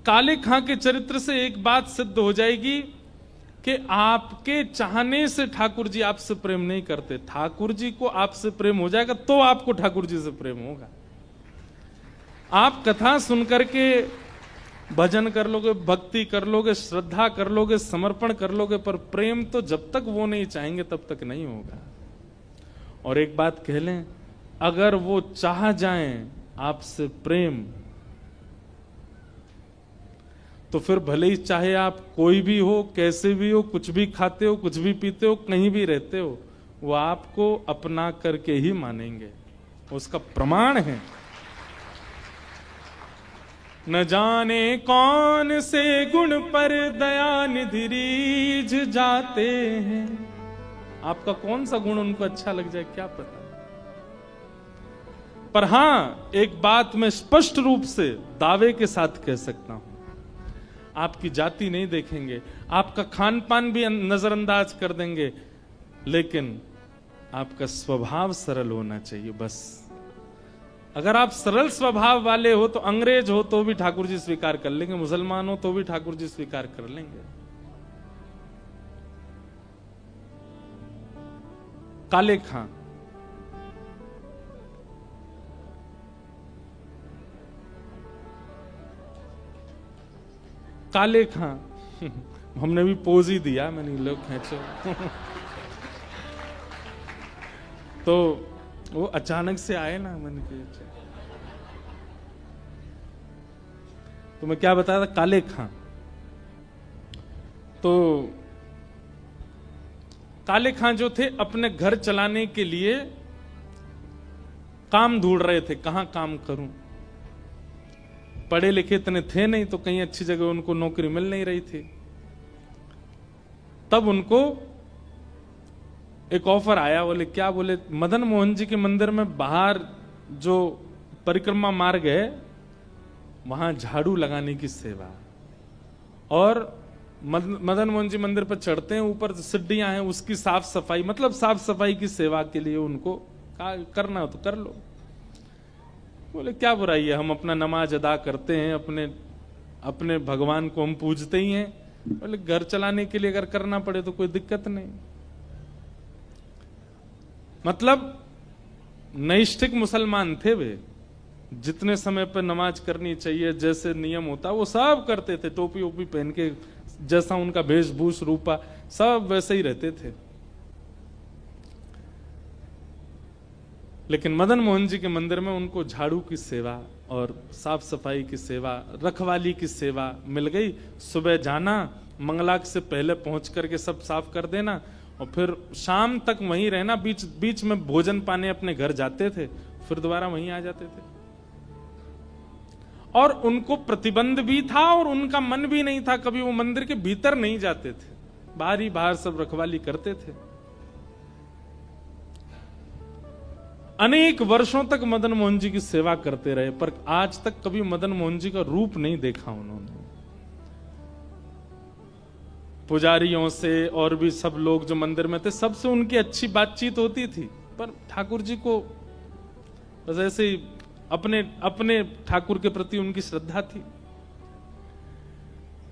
काले खां के चरित्र से एक बात सिद्ध हो जाएगी कि आपके चाहने से ठाकुर जी आपसे प्रेम नहीं करते। ठाकुर जी को आपसे प्रेम हो जाएगा तो आपको ठाकुर जी से प्रेम होगा। आप कथा सुनकर के भजन कर लोगे, भक्ति कर लोगे, श्रद्धा कर लोगे, समर्पण कर लोगे, पर प्रेम तो जब तक वो नहीं चाहेंगे तब तक नहीं होगा। और एक बात कह लें, अगर वो चाह जाएं आपसे प्रेम, तो फिर भले ही चाहे आप कोई भी हो, कैसे भी हो, कुछ भी खाते हो, कुछ भी पीते हो, कहीं भी रहते हो, वो आपको अपना करके ही मानेंगे। उसका प्रमाण है, न जाने कौन से गुण पर दया निधि रीझ जाते हैं। आपका कौन सा गुण उनको अच्छा लग जाए क्या पता। पर हां, एक बात मैं स्पष्ट रूप से दावे के साथ कह सकता हूं, आपकी जाति नहीं देखेंगे, आपका खान पान भी नजरअंदाज कर देंगे, लेकिन आपका स्वभाव सरल होना चाहिए बस। अगर आप सरल स्वभाव वाले हो तो अंग्रेज हो तो भी ठाकुर जी स्वीकार कर लेंगे, मुसलमान हो तो भी ठाकुर जी स्वीकार कर लेंगे। काले खां काले खां हमने भी पोज ही दिया, मैंने लोग खींचो तो वो अचानक से आए ना, मैंने कहा तो मैं क्या बताया था। काले खां तो काले खां जो थे अपने घर चलाने के लिए काम ढूंढ रहे थे, कहां काम करूं। पढ़े लिखे इतने थे नहीं, तो कहीं अच्छी जगह उनको नौकरी मिल नहीं रही थी। तब उनको एक ऑफर आया, बोले क्या, बोले मदन मोहन जी के मंदिर में बाहर जो परिक्रमा मार्ग है वहां झाड़ू लगाने की सेवा, और मदन मोहन जी मंदिर पर चढ़ते हैं, ऊपर सीढ़ियां हैं, उसकी साफ सफाई, मतलब साफ सफाई की सेवा के लिए उनको करना हो तो कर लो। बोले क्या बुराई है, हम अपना नमाज अदा करते हैं, अपने भगवान को हम पूजते ही हैं। बोले घर चलाने के लिए अगर करना पड़े तो कोई दिक्कत नहीं। मतलब नैष्ठिक मुसलमान थे वे, जितने समय पर नमाज करनी चाहिए, जैसे नियम होता वो सब करते थे, टोपी ओपी पहन के, जैसा उनका वेशभूष रूपा सब वैसे ही रहते थे। लेकिन मदन मोहन जी के मंदिर में उनको झाड़ू की सेवा और साफ सफाई की सेवा, रखवाली की सेवा मिल गई। सुबह जाना, मंगलाक से पहले पहुंच करके सब साफ कर देना, और फिर शाम तक वहीं रहना। बीच बीच में भोजन पाने अपने घर जाते थे, फिर दोबारा वहीं आ जाते थे। और उनको प्रतिबंध भी था और उनका मन भी नहीं था, कभी वो मंदिर के भीतर नहीं जाते थे, बाहर ही बाहर सब रखवाली करते थे। अनेक वर्षों तक मदन मोहन जी की सेवा करते रहे, पर आज तक कभी मदन मोहन जी का रूप नहीं देखा उन्होंने। पुजारियों से और भी सब लोग जो मंदिर में थे, सबसे उनकी अच्छी बातचीत होती थी, पर ठाकुर जी को बस ऐसे ही अपने ठाकुर के प्रति उनकी श्रद्धा थी।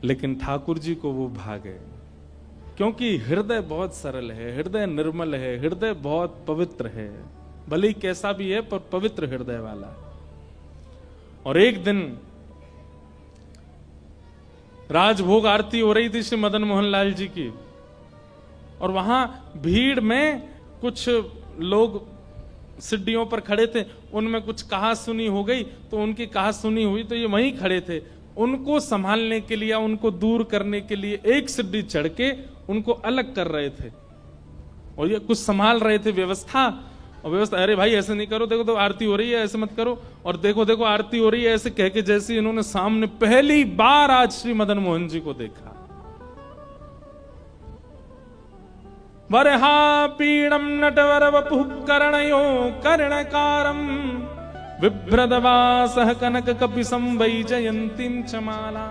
लेकिन ठाकुर जी को वो भा गए, क्योंकि हृदय बहुत सरल है, हृदय निर्मल है, हृदय बहुत पवित्र है, भले ही कैसा भी है पर पवित्र हृदय वाला। और एक दिन राजभोग आरती हो रही थी श्री मदन मोहन लाल जी की, और वहां भीड़ में कुछ लोग सीढ़ियों पर खड़े थे, उनमें कुछ कहा सुनी हो गई, तो उनकी कहा सुनी हुई तो ये वहीं खड़े थे। उनको संभालने के लिए, उनको दूर करने के लिए एक सीढ़ी चढ़ के उनको अलग कर रहे थे, और ये कुछ संभाल रहे थे व्यवस्था। और व्यवस्था, अरे भाई ऐसे नहीं करो, देखो तो आरती हो रही है, ऐसे मत करो, और देखो देखो आरती हो रही है, ऐसे कह के जैसे इन्होंने सामने पहली बार आज श्री मदन मोहन जी को देखा। वरहा पीड़म नटवर वपुः कर्णयो कर्णकारम बिभ्रदवासः कनक कपिसं वैजयन्तीं च माला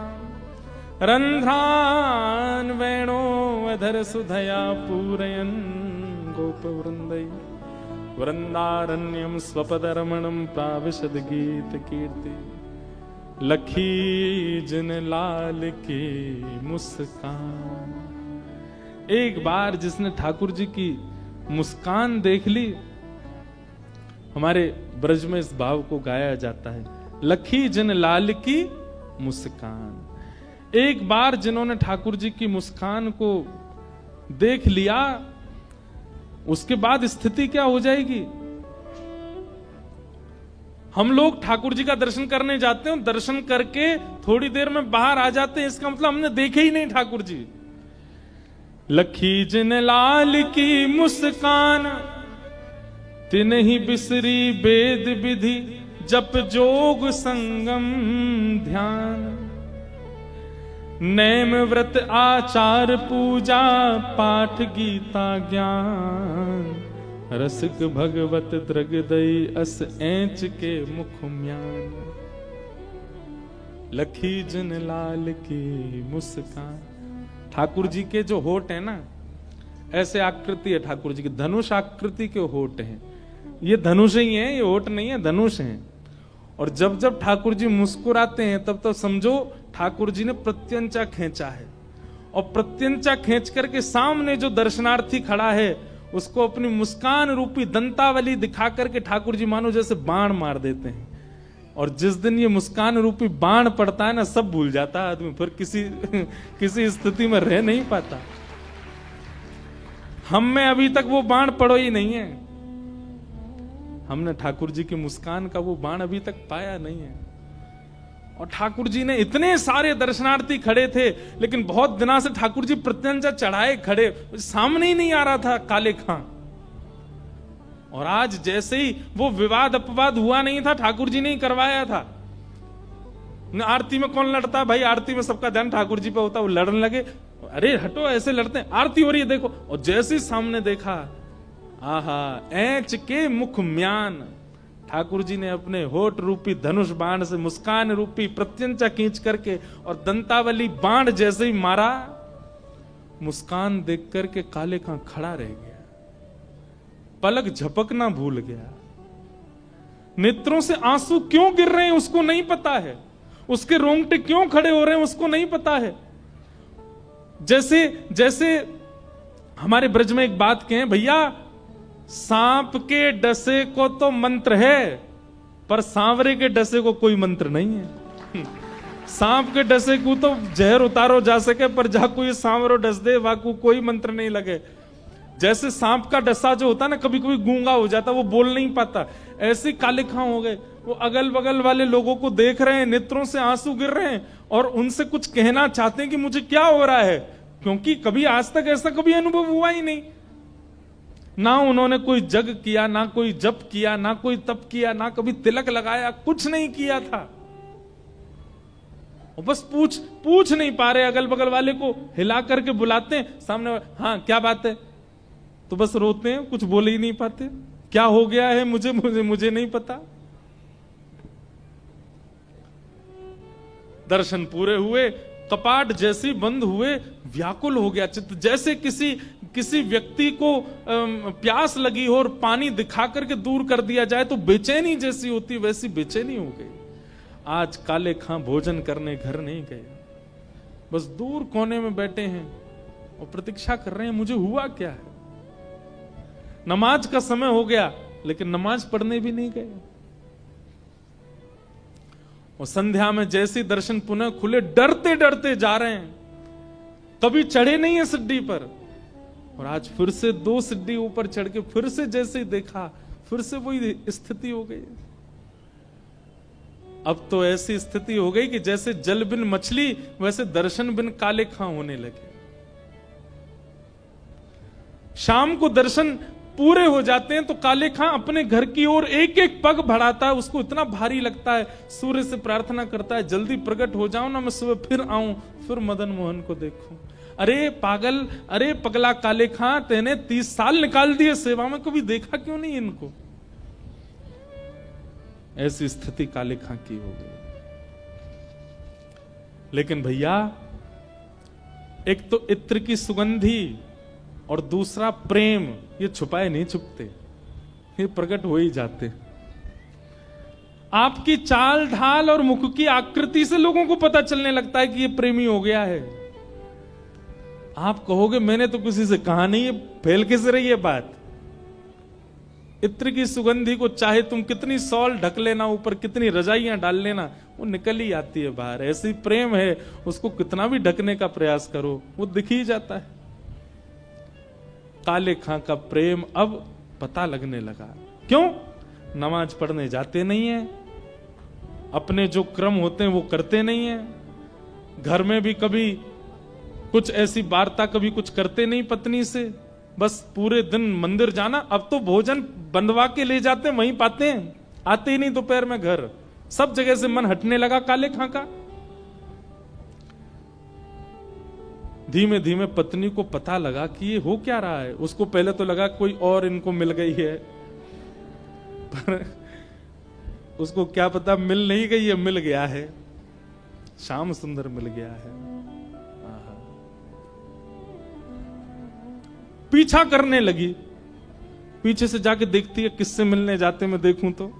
रंध्रान वेणो अधर सुधया पूरयन् गोपवृंदै वृंदारण्यम स्वपदरमणं प्राविशद गीत कीर्ति। लखी जिन लाल की मुस्कान। एक बार जिसने ठाकुर जी की मुस्कान देख ली, हमारे ब्रज में इस भाव को गाया जाता है, लखी जिन लाल की मुस्कान। एक बार जिन्होंने ठाकुर जी की मुस्कान को देख लिया, उसके बाद स्थिति क्या हो जाएगी। हम लोग ठाकुर जी का दर्शन करने जाते हैं, दर्शन करके थोड़ी देर में बाहर आ जाते हैं, इसका मतलब हमने देखे ही नहीं ठाकुर जी। लखी जिन लाल की मुस्कान, तिन्हि बिसरी वेद विधि, जप जोग संगम ध्यान। नेम व्रत आचार पूजा, पाठ गीता ज्ञान। रसिक भगवत द्रगदई, अस एंच के मुख म्यान। लखी जिन लाल की मुस्कान। ठाकुर जी के जो होठ है ना, ऐसे आकृति है ठाकुर जी की, धनुष आकृति के होठ हैं। ये धनुष ही है, ये होठ नहीं है, धनुष है। और जब जब ठाकुर जी मुस्कुराते हैं तब तब समझो ठाकुर जी ने प्रत्यंचा खींचा है। और प्रत्यंचा खींच करके सामने जो दर्शनार्थी खड़ा है उसको अपनी मुस्कान रूपी दंतावली दिखा करके ठाकुर जी मानो जैसे बाण मार देते हैं। और जिस दिन ये मुस्कान रूपी बाण पड़ता है ना, सब भूल जाता है आदमी, फिर किसी स्थिति में रह नहीं पाता। हम में अभी तक वो बाण पड़ो ही नहीं है, हमने ठाकुर जी की मुस्कान का वो बाण अभी तक पाया नहीं है। और ठाकुर जी ने, इतने सारे दर्शनार्थी खड़े थे, लेकिन बहुत दिनों से ठाकुर जी प्रत्यंचा चढ़ाए खड़े, सामने ही नहीं आ रहा था काले खां। और आज जैसे ही वो विवाद अपवाद हुआ नहीं था, ठाकुर जी ने ही करवाया था। आरती में कौन लड़ता है भाई, आरती में सबका ध्यान ठाकुर जी पे होता, वो लड़ने लगे, अरे हटो ऐसे लड़ते हैं, आरती हो रही है देखो। और जैसे ही सामने देखा, आहा, एंच के मुख म्यान। ठाकुर जी ने अपने होठ रूपी धनुष बाण से मुस्कान रूपी प्रत्यंचा खींच करके और दंतावली बाण जैसे ही मारा, मुस्कान देख करके काले खां खड़ा रह गया, पलक झपकना भूल गया। नेत्रों से आंसू क्यों गिर रहे हैं उसको नहीं पता है, उसके रोंगटे क्यों खड़े हो रहे हैं उसको नहीं पता है। जैसे जैसे हमारे ब्रज में एक बात कहें, भैया सांप के डसे को तो मंत्र है, पर सांवरे के डसे को कोई मंत्र नहीं है। सांप के डसे को तो जहर उतारो जा सके, पर जा कोई सांवरो डस दे वाकू कोई मंत्र नहीं लगे। जैसे सांप का डसा जो होता है ना, कभी कभी गूंगा हो जाता, वो बोल नहीं पाता, ऐसे काले खां हो गए। वो अगल बगल वाले लोगों को देख रहे हैं, नेत्रों से आंसू गिर रहे हैं, और उनसे कुछ कहना चाहते हैं कि मुझे क्या हो रहा है, क्योंकि कभी आज तक ऐसा कभी अनुभव हुआ ही नहीं। ना उन्होंने कोई जग किया, ना कोई जप किया, ना कोई तप किया, ना कभी तिलक लगाया, कुछ नहीं किया था। और बस पूछ नहीं पा रहे, अगल बगल वाले को हिला करके बुलाते हैं, सामने हाँ क्या बात है, तो बस रोते हैं, कुछ बोल ही नहीं पाते। क्या हो गया है मुझे नहीं पता। दर्शन पूरे हुए, कपाट जैसे बंद हुए, व्याकुल हो गया चित्त, जैसे किसी व्यक्ति को प्यास लगी हो और पानी दिखा करके दूर कर दिया जाए तो बेचैनी जैसी होती, वैसी बेचैनी हो गई। आज काले खां भोजन करने घर नहीं गए, बस दूर कोने में बैठे हैं और प्रतीक्षा कर रहे हैं, मुझे हुआ क्या है। नमाज का समय हो गया, लेकिन नमाज पढ़ने भी नहीं गए। और संध्या में जैसे दर्शन पुनः खुले, डरते डरते जा रहे हैं, कभी चढ़े नहीं है सिड्डी पर, और आज फिर से 2 सिड्डी ऊपर चढ़ के फिर से जैसे ही देखा, फिर से वही स्थिति हो गई। अब तो ऐसी स्थिति हो गई कि जैसे जल बिन मछली, वैसे दर्शन बिन काले खां होने लगे। शाम को दर्शन पूरे हो जाते हैं तो काले खां अपने घर की ओर एक एक पग बढ़ाता है, उसको इतना भारी लगता है, सूर्य से प्रार्थना करता है, जल्दी प्रकट हो जाओ ना, मैं सुबह फिर आऊं, फिर मदन मोहन को देखूं। अरे पागल, अरे पगला काले खां, तेने 30 साल निकाल दिए सेवा में, कभी देखा क्यों नहीं इनको। ऐसी स्थिति काले खां की हो गई। लेकिन भैया, एक तो इत्र की सुगंधी और दूसरा प्रेम, ये छुपाए नहीं छुपते, ये प्रकट हो ही जाते। आपकी चाल ढाल और मुख की आकृति से लोगों को पता चलने लगता है कि ये प्रेमी हो गया है। आप कहोगे मैंने तो किसी से कहा नहीं, है फैल किस रही है बात। इत्र की सुगंधी को चाहे तुम कितनी सॉल ढक लेना, ऊपर कितनी रजाइयां डाल लेना, वो निकल ही आती है बाहर। ऐसी प्रेम है, उसको कितना भी ढकने का प्रयास करो वो दिख ही जाता है। काले खां का प्रेम अब पता लगने लगा। क्यों? नमाज पढ़ने जाते नहीं है, अपने जो क्रम होते हैं वो करते नहीं है, घर में भी कभी कुछ ऐसी वार्ता कभी कुछ करते नहीं पत्नी से, बस पूरे दिन मंदिर जाना। अब तो भोजन बंधवा के ले जाते हैं, वहीं पाते हैं, आते ही नहीं दोपहर में घर। सब जगह से मन हटने लगा काले खां का। धीमे धीमे पत्नी को पता लगा कि ये हो क्या रहा है। उसको पहले तो लगा कोई और इनको मिल गई है, पर उसको क्या पता मिल नहीं गई है, मिल गया है, श्याम सुंदर मिल गया है। पीछा करने लगी, पीछे से जाके देखती है किससे मिलने जाते मैं देखूं तो।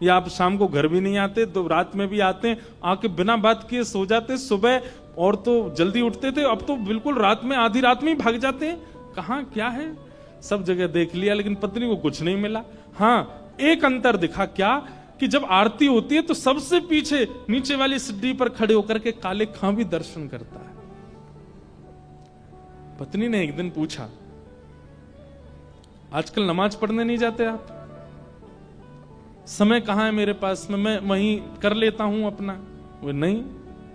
या आप शाम को घर भी नहीं आते तो रात में भी आते हैं, आके बिना बात किए सो जाते। सुबह और तो जल्दी उठते थे, अब तो बिल्कुल रात में, आधी रात में ही भाग जाते हैं। कहां क्या है, सब जगह देख लिया लेकिन पत्नी को कुछ नहीं मिला। हाँ, एक अंतर दिखा, क्या कि जब आरती होती है तो सबसे पीछे नीचे वाली सीढ़ी पर खड़े होकर के काले खां भी दर्शन करता है। पत्नी ने एक दिन पूछा, आजकल नमाज पढ़ने नहीं जाते आप? समय कहां है मेरे पास में, मैं वहीं कर लेता हूं अपना। वो नहीं,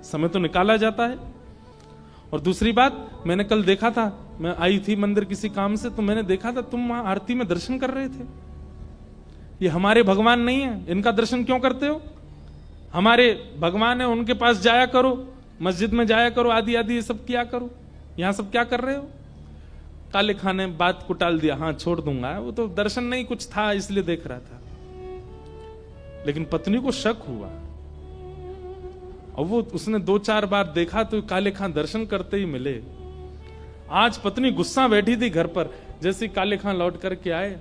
समय तो निकाला जाता है। और दूसरी बात, मैंने कल देखा था, मैं आई थी मंदिर किसी काम से, तो मैंने देखा था तुम वहां आरती में दर्शन कर रहे थे। ये हमारे भगवान नहीं है, इनका दर्शन क्यों करते हो? हमारे भगवान है, उनके पास जाया करो, मस्जिद में जाया करो, आदि आदि ये सब किया करो, यहां सब क्या कर रहे हो? काले खां ने बात को टाल दिया, हाँ छोड़ दूंगा, वो तो दर्शन नहीं कुछ था इसलिए देख रहा था। लेकिन पत्नी को शक हुआ और वो उसने 2-4 बार देखा तो काले खां दर्शन करते ही मिले। आज पत्नी गुस्सा बैठी थी घर पर, जैसे काले खां लौट करके आए,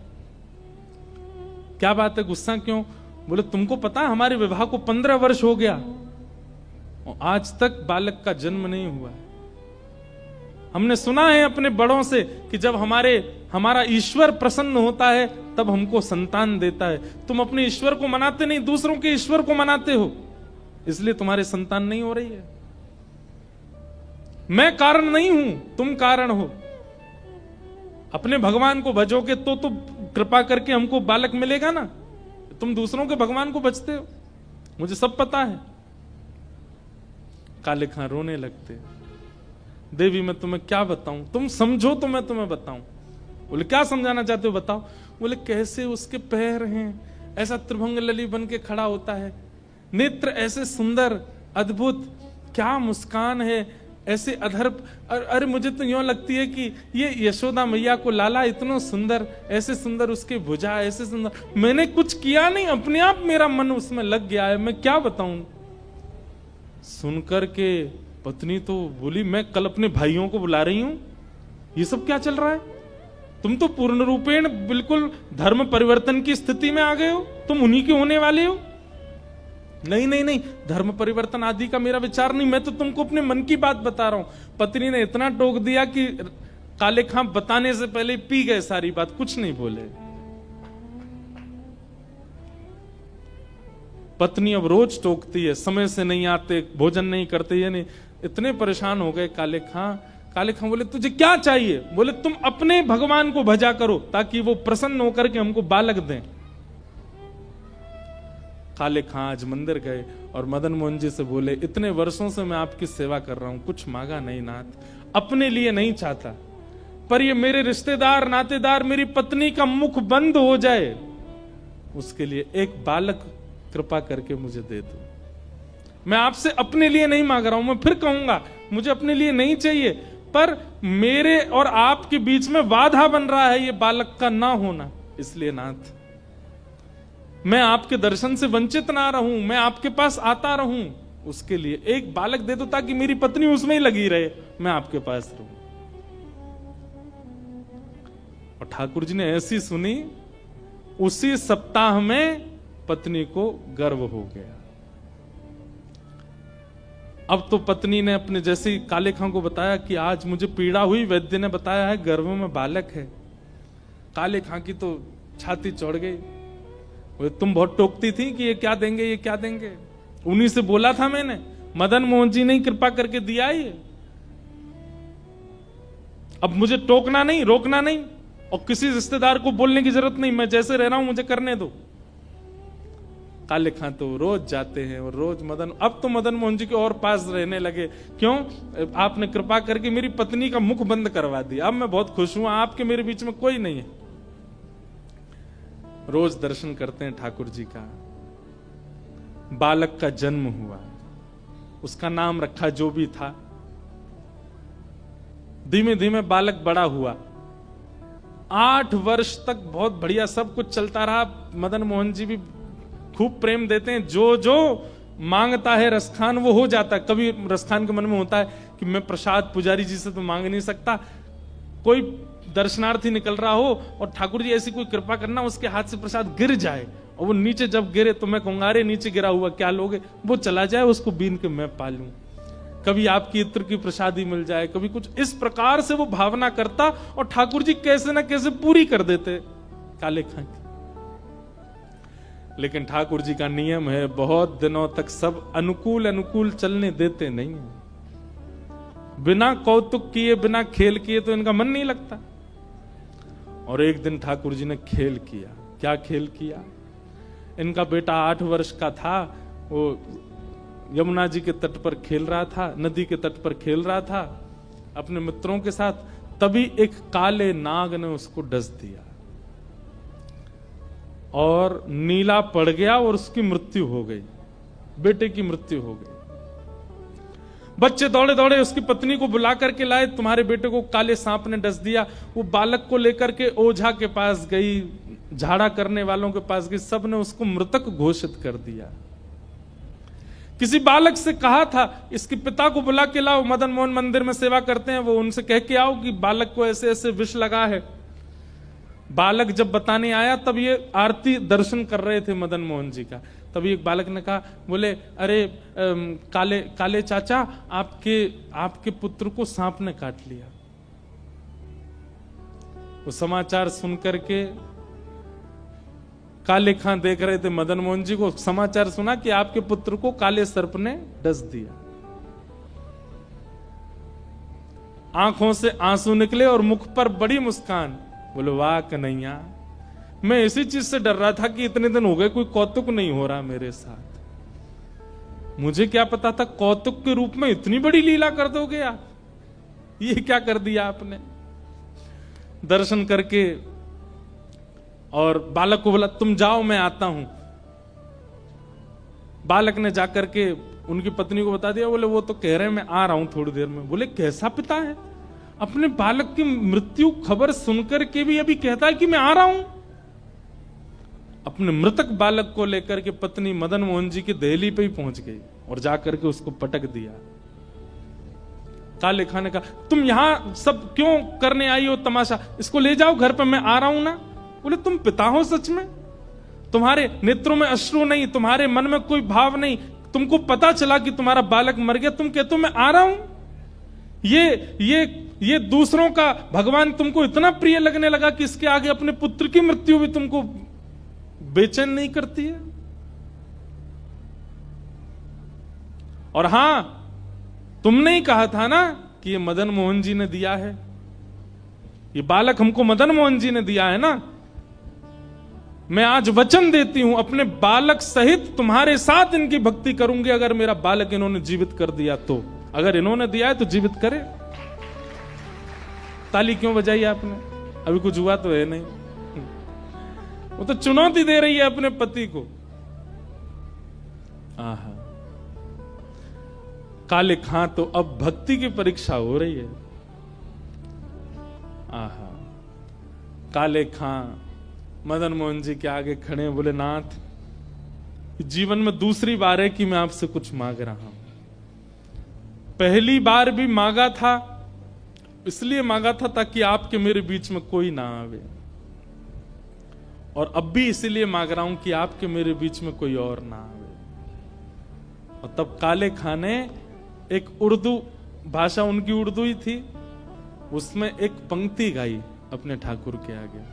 क्या बात है, गुस्सा क्यों? बोले तुमको पता है हमारे विवाह को 15 वर्ष हो गया और आज तक बालक का जन्म नहीं हुआ है। हमने सुना है अपने बड़ों से कि जब हमारा ईश्वर प्रसन्न होता है तब हमको संतान देता है। तुम अपने ईश्वर को मनाते नहीं, दूसरों के ईश्वर को मनाते हो, इसलिए तुम्हारे संतान नहीं हो रही है। मैं कारण नहीं हूं, तुम कारण हो। अपने भगवान को भजोगे तो कृपा करके हमको बालक मिलेगा ना। तुम दूसरों के भगवान को भजते हो, मुझे सब पता है। काले खां रोने लगते, देवी मैं तुम्हें क्या बताऊं, तुम समझो तो मैं तुम्हें बताऊं। बोले क्या समझाना चाहते हो बताओ। बोले कैसे उसके पैर हैं, ऐसा त्रिभंग लली बन के खड़ा होता है, नेत्र ऐसे सुंदर अद्भुत, क्या मुस्कान है, ऐसे अधर। अरे मुझे तो यूं लगती है कि ये यशोदा मैया को लाला इतना सुंदर, ऐसे सुंदर उसके भुजा, ऐसे सुंदर। मैंने कुछ किया नहीं, अपने आप मेरा मन उसमें लग गया है, मैं क्या बताऊं। सुनकर के पत्नी तो बोली मैं कल अपने भाइयों को बुला रही हूं, ये सब क्या चल रहा है? तुम तो पूर्ण रूपेण बिल्कुल धर्म परिवर्तन की स्थिति में आ गए हो, तुम उन्हीं के होने वाले हो। नहीं नहीं नहीं, धर्म परिवर्तन आदि का मेरा विचार नहीं, मैं तो तुमको अपने मन की बात बता रहा हूं। पत्नी ने इतना टोक दिया कि काले खां बताने से पहले पी गए सारी बात, कुछ नहीं बोले। पत्नी अब रोज टोकती है, समय से नहीं आते, भोजन नहीं करते, ये नहीं। इतने परेशान हो गए काले खां। काले खां बोले तुझे क्या चाहिए? बोले तुम अपने भगवान को भजा करो ताकि वो प्रसन्न होकर के हमको बालक दें। काले खां आज मंदिर गए और मदन मोहन जी से बोले इतने वर्षों से मैं आपकी सेवा कर रहा हूं, कुछ मांगा नहीं नाथ, अपने लिए नहीं चाहता, पर ये मेरे रिश्तेदार नातेदार मेरी पत्नी का मुख बंद हो जाए, उसके लिए एक बालक कृपा करके मुझे दे दो। मैं आपसे अपने लिए नहीं मांग रहा हूं, मैं फिर कहूंगा मुझे अपने लिए नहीं चाहिए, पर मेरे और आपके बीच में बाधा बन रहा है ये बालक का ना होना, इसलिए नाथ मैं आपके दर्शन से वंचित ना रहूं, मैं आपके पास आता रहूं, उसके लिए एक बालक दे दो ताकि मेरी पत्नी उसमें ही लगी रहे, मैं आपके पास रहूं। और ठाकुर जी ने ऐसी सुनी, उसी सप्ताह में पत्नी को गर्व हो गया। अब तो पत्नी ने अपने जैसे ही काले खां को बताया कि आज मुझे पीड़ा हुई, वैद्य ने बताया है गर्भ में बालक है। काले खां की तो छाती चढ़ गई। वो तुम बहुत टोकती थी कि ये क्या देंगे, ये क्या देंगे, उन्हीं से बोला था मैंने, मदन मोहन जी ने कृपा करके दिया ये। अब मुझे टोकना नहीं, रोकना नहीं, और किसी रिश्तेदार को बोलने की जरूरत नहीं, मैं जैसे रह रहा हूं मुझे करने दो। काले खां तो रोज जाते हैं और रोज अब तो मदन मोहन जी के और पास रहने लगे। क्यों? आपने कृपा करके मेरी पत्नी का मुख बंद करवा दिया, अब मैं बहुत खुश हूं, आपके मेरे बीच में कोई नहीं है। रोज दर्शन करते हैं ठाकुर जी का। बालक का जन्म हुआ, उसका नाम रखा जो भी था। धीमे धीमे बालक बड़ा हुआ। 8 वर्ष तक बहुत बढ़िया सब कुछ चलता रहा। मदन मोहन जी भी खूब प्रेम देते हैं, जो जो मांगता है रसखान वो हो जाता है। कभी रसखान के मन में होता है कि मैं प्रसाद पुजारी जी से तो मांग नहीं सकता, कोई दर्शनार्थी निकल रहा हो और ठाकुर जी ऐसी कोई कृपा करना उसके हाथ से प्रसाद गिर जाए, और वो नीचे जब गिरे तो मैं कहूंगा अरे नीचे गिरा हुआ क्या लोगे, वो चला जाए, उसको बीन के मैं पालूं। कभी आपकी इत्र की प्रसादी मिल जाए, कभी कुछ, इस प्रकार से वो भावना करता और ठाकुर जी कैसे ना कैसे पूरी कर देते काले खां की। लेकिन ठाकुर जी का नियम है, बहुत दिनों तक सब अनुकूल अनुकूल चलने देते नहीं है। बिना कौतुक किए, बिना खेल किए तो इनका मन नहीं लगता। और एक दिन ठाकुर जी ने खेल किया। क्या खेल किया? इनका बेटा 8 वर्ष का था, वो यमुना जी के तट पर खेल रहा था, नदी के तट पर खेल रहा था अपने मित्रों के साथ। तभी एक काले नाग ने उसको डस दिया और नीला पड़ गया और उसकी मृत्यु हो गई, बेटे की मृत्यु हो गई। बच्चे दौड़े दौड़े उसकी पत्नी को बुला करके लाए, तुम्हारे बेटे को काले सांप ने डस दिया। वो बालक को लेकर के ओझा के पास गई, झाड़ा करने वालों के पास गई, सबने उसको मृतक घोषित कर दिया। किसी बालक से कहा था इसके पिता को बुला के लाओ, मदन मोहन मंदिर में सेवा करते हैं, वो उनसे कह के आओ कि बालक को ऐसे ऐसे विष लगा है। बालक जब बताने आया तब ये आरती दर्शन कर रहे थे मदन मोहन जी का। तभी एक बालक ने कहा, बोले अरे काले चाचा, आपके पुत्र को सांप ने काट लिया। वो समाचार सुनकर के काले खां देख रहे थे मदन मोहन जी को, समाचार सुना कि आपके पुत्र को काले सर्प ने डस दिया। आंखों से आंसू निकले और मुख पर बड़ी मुस्कान। बोले वाह कन्हैया, मैं इसी चीज से डर रहा था कि इतने दिन हो गए कोई कौतुक नहीं हो रहा मेरे साथ। मुझे क्या पता था कौतुक के रूप में इतनी बड़ी लीला कर दोगे आप, ये क्या कर दिया आपने। दर्शन करके और बालक को बोला तुम जाओ मैं आता हूं। बालक ने जाकर के उनकी पत्नी को बता दिया। बोले वो तो कह रहे हैं मैं आ रहा हूं थोड़ी देर में। बोले कैसा पिता है, अपने बालक की मृत्यु खबर सुनकर के भी अभी कहता है कि मैं आ रहा हूं। अपने मृतक बालक को लेकर के पत्नी मदन मोहन जी की देहली पे ही पहुंच गई और जाकर के उसको पटक दिया। काले खां ने कहा तुम यहां सब क्यों करने आई हो तमाशा, इसको ले जाओ घर पे, मैं आ रहा हूं ना। बोले तुम पिता हो सच में, तुम्हारे नेत्रों में अश्रु नहीं, तुम्हारे मन में कोई भाव नहीं, तुमको पता चला कि तुम्हारा बालक मर गया, तुम कहते हो मैं आ रहा हूं। ये दूसरों का भगवान तुमको इतना प्रिय लगने लगा कि इसके आगे अपने पुत्र की मृत्यु भी तुमको बेचैन नहीं करती है। और हां, तुमने ही कहा था ना कि ये मदन मोहन जी ने दिया है, ये बालक हमको मदन मोहन जी ने दिया है ना। मैं आज वचन देती हूं अपने बालक सहित तुम्हारे साथ इनकी भक्ति करूंगी, अगर मेरा बालक इन्होंने जीवित कर दिया तो। अगर इन्होंने दिया है तो जीवित करे। ताली क्यों बजाई आपने, अभी कुछ हुआ तो है नहीं। वो तो चुनौती दे रही है अपने पति को। आहा, काले खां तो अब भक्ति की परीक्षा हो रही है। आहा, काले खां मदन मोहन जी के आगे खड़े, बोले नाथ, जीवन में दूसरी बार है कि मैं आपसे कुछ मांग रहा हूं। पहली बार भी मांगा था, इसलिए मांगा था ताकि आपके मेरे बीच में कोई ना आवे। और अब भी इसीलिए मांग रहा हूं कि आपके मेरे बीच में कोई और ना आवे। और तब काले खां ने एक उर्दू भाषा, उनकी उर्दू ही थी, उसमें एक पंक्ति गाई अपने ठाकुर के आगे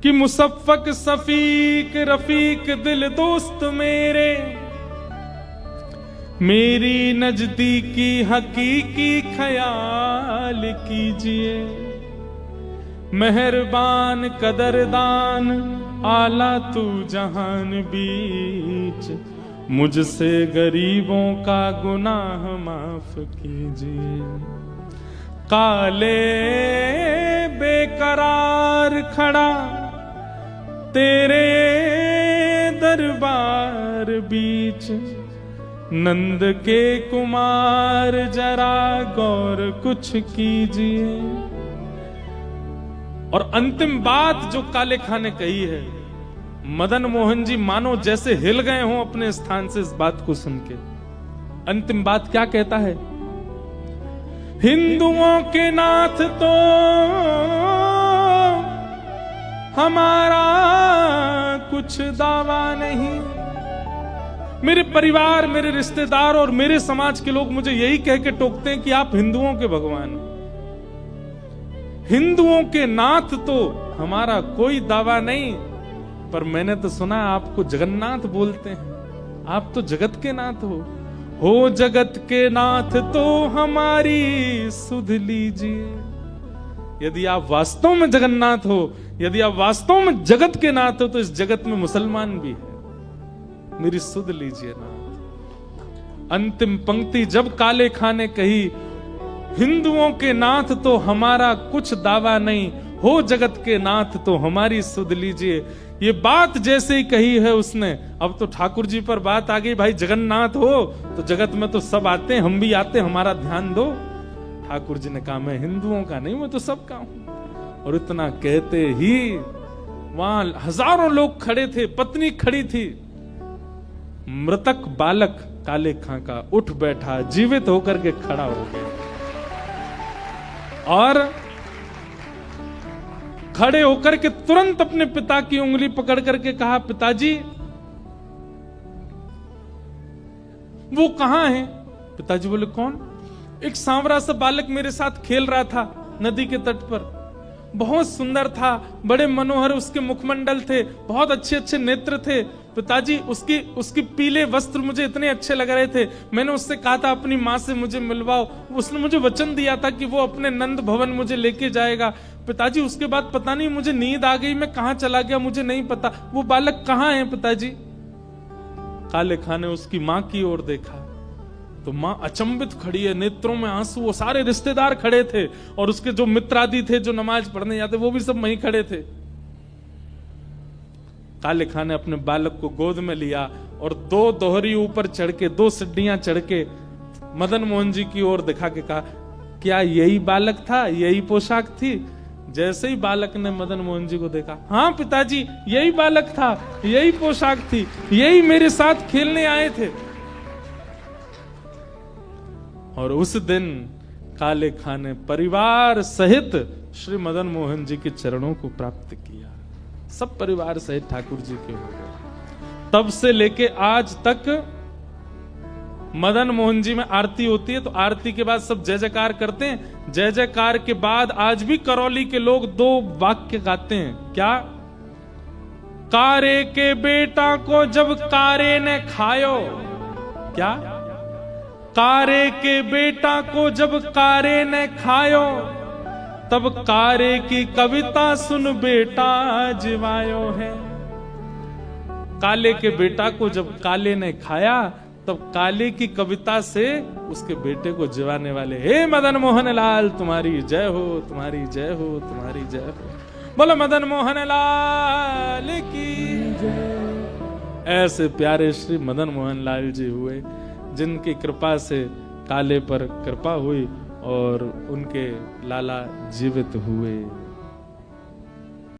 कि मुसफ़्फ़क़ सफ़ीक रफ़ीक दिल दोस्त मेरे, मेरी नजदीकी हकीकी ख्याल कीजिए, मेहरबान कदरदान आला तू जहान बीच, मुझसे गरीबों का गुनाह माफ कीजिए। काले बेकरार खड़ा तेरे दरबार बीच, नंद के कुमार जरा गौर कुछ कीजिए। और अंतिम बात जो काले खां ने कही है, मदन मोहन जी मानो जैसे हिल गए हों अपने स्थान से इस बात को सुन के। अंतिम बात क्या कहता है? हिंदुओं के नाथ तो हमारा कुछ दावा नहीं। मेरे परिवार, मेरे रिश्तेदार और मेरे समाज के लोग मुझे यही कह के टोकते हैं कि आप हिंदुओं के भगवान हो। हिंदुओं के नाथ तो हमारा कोई दावा नहीं, पर मैंने तो सुना आपको जगन्नाथ बोलते हैं। आप तो जगत के नाथ हो जगत के नाथ तो हमारी सुध लीजिए। यदि आप वास्तव में जगन्नाथ हो, यदि आप वास्तव में जगत के नाथ हो, तो इस जगत में मुसलमान भी है, मेरी सुध लीजिए नाथ। अंतिम पंक्ति जब काले खां ने कही, हिंदुओं के नाथ तो हमारा कुछ दावा नहीं, हो जगत के नाथ तो हमारी सुध लीजिए, ये बात जैसे ही कही है उसने, अब तो ठाकुर जी पर बात आ गई। भाई जगन्नाथ हो तो जगत में तो सब आते हैं, हम भी आते हैं, हमारा ध्यान दो। ठाकुर जी ने कहा मैं हिंदुओं का नहीं, मैं तो सबका हूं। और इतना कहते ही वहां हजारों लोग खड़े थे, पत्नी खड़ी थी। मृतक बालक काले खां का उठ बैठा, जीवित होकर के खड़ा हो गया और खड़े होकर के तुरंत अपने पिता की उंगली पकड़ करके कहा, पिताजी वो कहां है? पिताजी बोले कौन? एक सांवरा सा बालक मेरे साथ खेल रहा था नदी के तट पर, बहुत सुंदर था, बड़े मनोहर उसके मुखमंडल थे, बहुत अच्छे अच्छे नेत्र थे। पिताजी उसकी पीले वस्त्र मुझे इतने अच्छे लग रहे थे, मैंने उससे कहा था अपनी माँ से मुझे मिलवाओ, उसने मुझे वचन दिया था कि वो अपने नंद भवन मुझे लेके जाएगा। पिताजी उसके बाद पता नहीं मुझे नींद आ गई, मैं कहां चला गया मुझे नहीं पता, वो बालक कहां है पिताजी? काले खां ने उसकी मां की ओर देखा तो मां अचंभित खड़ी है, नेत्रों में आंसू। वो सारे रिश्तेदार खड़े थे और उसके जो मित्र आदि थे जो नमाज पढ़ने जाते, वो भी सब वहीं खड़े थे। काले खां ने अपने बालक को गोद में लिया और दो दोहरी ऊपर चढ़ के, दो सीढ़ियां चढ़ के मदन मोहन जी की ओर दिखा के कहा, क्या यही बालक था, यही पोशाक थी? जैसे ही बालक ने मदन मोहन जी को देखा, हाँ पिताजी यही बालक था, यही पोशाक थी, यही मेरे साथ खेलने आए थे। और उस दिन काले खां ने परिवार सहित श्री मदन मोहन जी के चरणों को प्राप्त किया। सब परिवार सहित ठाकुर जी के हो गए। तब से लेके आज तक मदन मोहन जी में आरती होती है तो आरती के बाद सब जय जयकार करते हैं। जय जयकार के बाद आज भी करौली के लोग दो वाक्य गाते हैं। क्या? कारे के बेटा को जब कारे ने खायो, क्या? कारे के बेटा को जब कारे ने खायो, तब कारे की कविता सुन बेटा जिवायो है। काले के बेटा को जब काले ने खाया, तब काले की कविता से उसके बेटे को जिवाने वाले, हे मदन मोहन लाल तुम्हारी जय हो, तुम्हारी जय हो, तुम्हारी जय हो, बोलो मदन मोहन लाल की जय। ऐसे प्यारे श्री मदन मोहन लाल जी हुए जिनकी कृपा से काले पर कृपा हुई और उनके लाला जीवित हुए।